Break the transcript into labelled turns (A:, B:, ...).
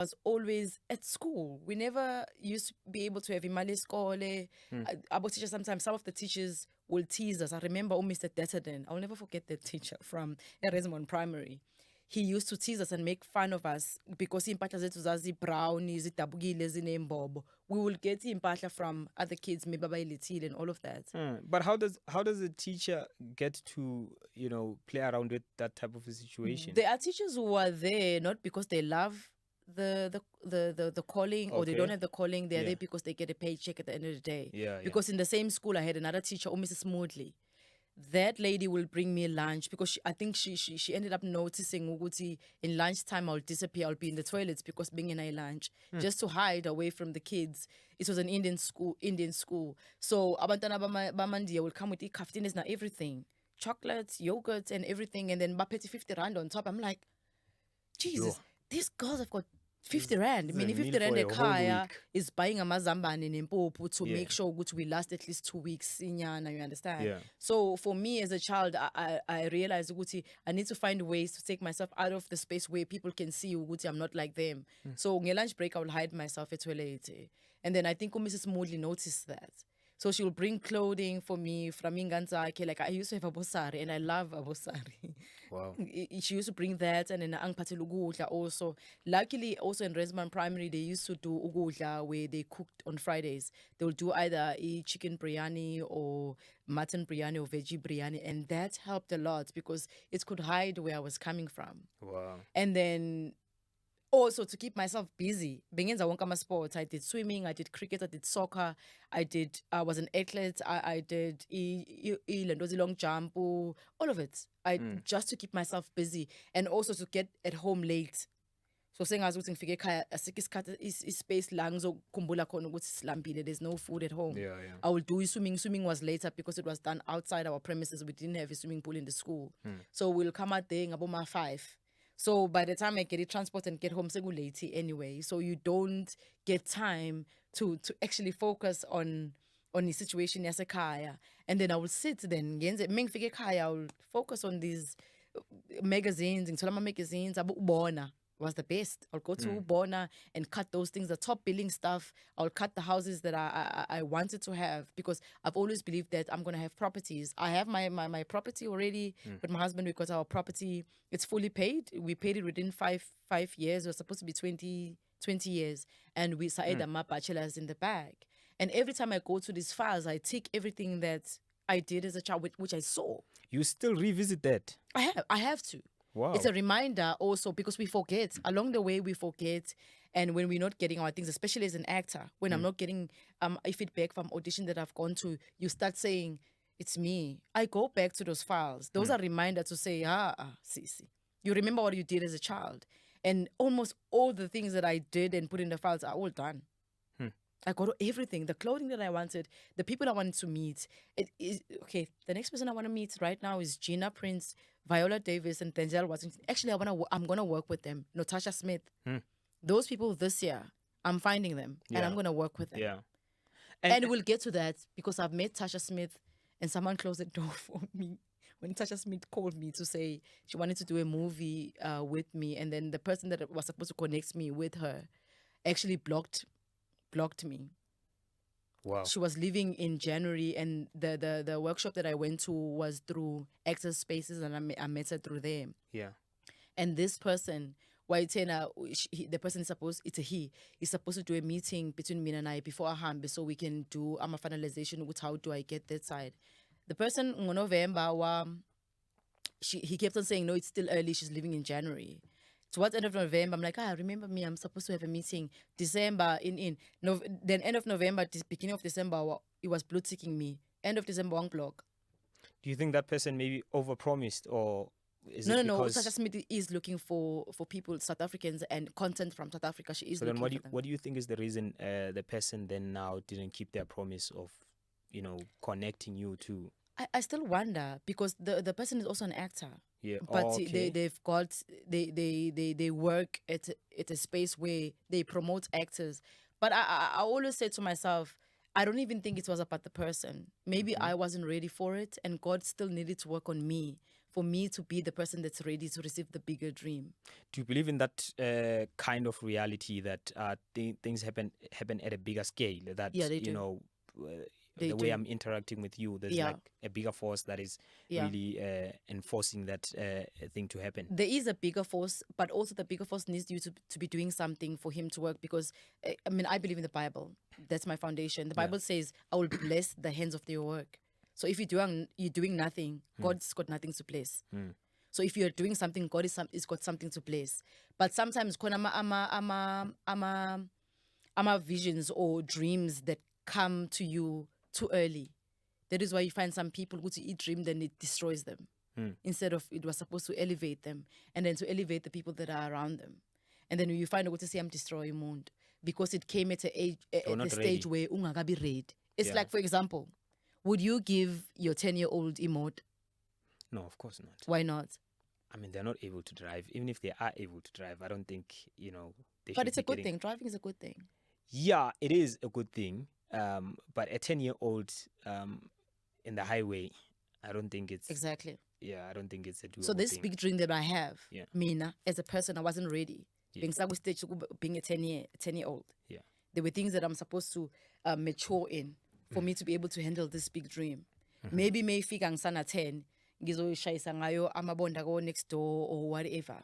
A: was always at school. We never used to be able to have imali skole. Our teachers, sometimes some of the teachers will tease us. I remember Mr. Deterden. I'll never forget that teacher from Erasmus Primary. He used to tease us and make fun of us because impahla zethu zazi-brown, zidabukile, zinembobo. We will get impahla from other kids, maybe bayilithile and all of that.
B: But how does a teacher get to play around with that type of a situation?
A: There are teachers who are there not because they love the calling or they don't have the calling. They're there because they get a paycheck at the end of the day. Because in the same school I had another teacher, Mrs. Smoothly. That lady will bring me lunch because I think she ended up noticing ukuthi in lunchtime I'll disappear. I'll be in the toilets because being in a lunch just to hide away from the kids. It was an Indian school. So abantwana bamandia will come with kaftinas na everything, chocolates, yogurts, and everything, and then bapeti 50 rand on top. I'm like, Jesus, these girls have got 50 rand. I mean, 50 rand a kaya is buying a mazambane in Impopu to make sure we last at least 2 weeks. You understand?
B: Yeah.
A: So for me as a child, I realized I need to find ways to take myself out of the space where people can see I'm not like them. So on lunch break, I will hide myself at toilet. And then I think Mrs. Moodley noticed that. So she will bring clothing for me from Inganzake. Like I used to have a bosari and I love a bosari.
B: Wow.
A: She used to bring that and then angpathela ukudla also. Luckily, also in Resman Primary, they used to do ukudla where they cooked on Fridays. They will do either a chicken biryani or mutton biryani or veggie biryani. And that helped a lot because it could hide where I was coming from.
B: Wow.
A: And then also to keep myself busy. Bengenza wonke ama sports. I did swimming, I did cricket, I did soccer, I was an athlete, I did long jump, all of it. Just to keep myself busy and also to get at home late. So saying as ukuthi ngifike ekhaya asikho space la ngizokhumbula khona ukuthi silambile, there's no food at home. I will do swimming. Swimming was later because it was done outside our premises. We didn't have a swimming pool in the school. So we'll come out there ngabo 5. So by the time I get it transport and get home, late anyway. So you don't get time to actually focus on the situation yasekhaya. And then I will sit then. Mengifike ekhaya, I will focus on these magazines. Ngithola magazines, Ubona was the best. I'll go to Ubona and cut those things, the top billing stuff. I'll cut the houses that I wanted to have because I've always believed that I'm going to have properties. I have my property already with my husband because our property, it's fully paid. We paid it within five years. It was supposed to be 20 years. And we started my bachelor's in the bag. And every time I go to these files, I tick everything that I did as a child, which I saw.
B: You still revisit that?
A: I have to.
B: Wow.
A: It's a reminder also because we forget. Along the way, we forget. And when we're not getting our things, especially as an actor, when I'm not getting a feedback from audition that I've gone to, you start saying, it's me. I go back to those files. Those are reminders to say, see. You remember what you did as a child. And almost all the things that I did and put in the files are all done. I got everything, the clothing that I wanted, the people I wanted to meet. The next person I want to meet right now is Gina Prince, Viola Davis, and Denzel Washington. Actually, I'm going to work with them. Natasha Smith. Those people this year, I'm finding them, and I'm going to work with them.
B: Yeah.
A: And we'll get to that because I've met Tasha Smith, and someone closed the door for me. When Tasha Smith called me to say she wanted to do a movie with me, and then the person that was supposed to connect me with her actually blocked me.
B: Wow.
A: She was leaving in January, and the workshop that I went to was through Access Spaces, and I met her through there.
B: Yeah.
A: And this person, the person is supposed, it's a he, is supposed to do a meeting between me and I before Ahambe so we can do a finalization with how do I get that side. The person in November, he kept on saying, no, it's still early, she's leaving in January. Towards end of November, I'm like, remember me, I'm supposed to have a meeting. December, then end of November, beginning of December, it was blue ticking me. End of December, one block.
B: Do you think that person maybe overpromised or is
A: no,
B: it
A: no,
B: because...
A: Tasha Smith is looking for people, South Africans, and content from South Africa. She is
B: So
A: looking
B: then
A: for them.
B: what do you think is the reason the person then now didn't keep their promise of, connecting you to...
A: I still wonder because the person is also an actor.
B: Yeah,
A: but
B: okay.
A: they work at a space where they promote actors. But I always say to myself, I don't even think it was about the person. Maybe I wasn't ready for it, and God still needed to work on me for me to be the person that's ready to receive the bigger dream.
B: Do you believe in that kind of reality that things happen at a bigger scale? That
A: Yeah, they
B: you
A: do.
B: know,
A: They
B: the way
A: do.
B: I'm interacting with you, there's
A: Yeah.
B: like a bigger force that is
A: Yeah.
B: really enforcing that thing to happen.
A: There is a bigger force, but also the bigger force needs you to be doing something for him to work, because I mean, I believe in the Bible. That's my foundation. The Bible says, I will bless the hands of your work. So if you're doing nothing, God's got nothing to bless. So if you're doing something, God is got something to bless. But sometimes ama visions or dreams that come to you too early. That is why you find some people who to dream, then it destroys them. Instead of it was supposed to elevate them, and then to elevate the people that are around them. And then you find out to say I'm destroying mood because it came at a stage where ungakabi ready. It's like, for example, would you give your 10-year-old emote?
B: No, of course not.
A: Why not?
B: I mean, they're not able to drive. Even if they are able to drive, I don't think, they
A: But
B: should
A: it's a
B: be
A: good thing. Driving is a good thing.
B: Yeah, it is a good thing. But a 10-year-old in the highway, I don't think it's
A: Exactly.
B: Yeah, I don't think it's a doable
A: So this
B: thing.
A: big dream that I have,
B: Yeah.
A: Mina, as a person, I wasn't ready. Being a 10-year-old.
B: Yeah.
A: There were things that I'm supposed to mature in for me to be able to handle this big dream. Maybe mayfika ngisana 10, ngizoshayisa ngayo amabonda ko next door or whatever.